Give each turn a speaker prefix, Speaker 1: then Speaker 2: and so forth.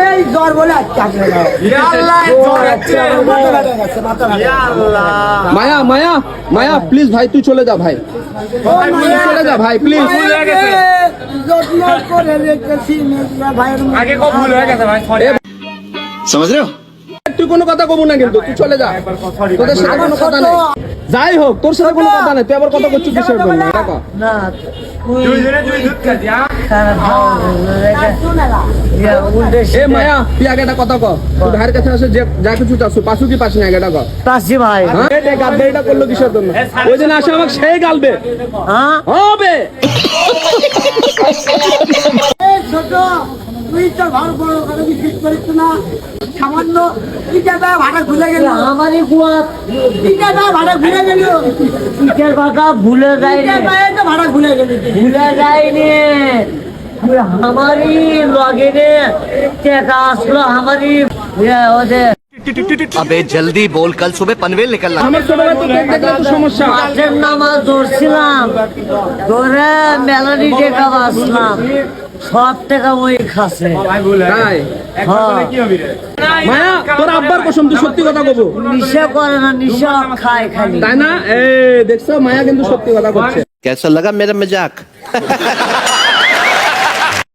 Speaker 1: এই জ্বর বলে আজকে
Speaker 2: মায়া মায়া মায়া প্লিজ ভাই তুই চলে যা ভাই, চলে যা ভাই প্লিজ।
Speaker 1: যত্ন করে রেখেছি ভাইয়ের
Speaker 3: আগে কো ভুল হয়ে গেছে ভাই,
Speaker 2: समझ रहे हो? তুই কোনো কথা কব না কিন্তু তুই চলে যা, তোদের সাথে কোনো কথা নেই। যাই হোক তোর সাথে কোনো কথা নেই, তুই আবার কথা করছিস কিসের জন্য? টাকা
Speaker 1: না
Speaker 3: দুই জনে দুই দুধ খাচ্ছি।
Speaker 2: এ মায়া তুই আগে একটা কথা কর, তুই ভাইয়ের কাছে আসে যে যা কিছু চাচ্ছ পাসু কি পাস না আগে এটা কর।
Speaker 1: পাচ্ছি ভাই।
Speaker 2: হ্যাঁ এটা গালবেটা করলো কিসের জন্য? ওই দিন আসে আমাকে সেই গালবে
Speaker 1: হ্যাঁ
Speaker 2: হবে।
Speaker 1: ছোট তুই তো ঘর বড় করে বিক্রি করিস না, সামান্য টিকাটা ভাড়া ভুলে গেল। আমারই বুয়া টিকাটা ভাড়া ভুলে গেল, টিকার কথা ভুলে যায়নি, ভাড়া ভুলে গেল, ভুলে যায়নি। আমারই লগেনে টাকা আসলো, আমারই ওদের
Speaker 4: अबे जल्दी बोल, कल सुबह पनवेल निकलना।
Speaker 2: আমার ছোট ভাই তো দেখলে তো সমস্যা।
Speaker 1: মাঠের নামাজ ধরছিলাম, ধরে মেলানি টাকা বাঁচলাম, সব টাকা ওই খাসে।
Speaker 2: তাই
Speaker 1: হ্যাঁ
Speaker 3: কি হবে রে?
Speaker 2: মায়া তোর আব্বার কসম তুই সত্যি কথা কব,
Speaker 1: নিশা করে না, নিশা খায় খালি।
Speaker 2: তাই না? এ দেখছো মায়া কিন্তু সত্যি কথা করছে।
Speaker 4: कैसा लगा मेरा मजाक?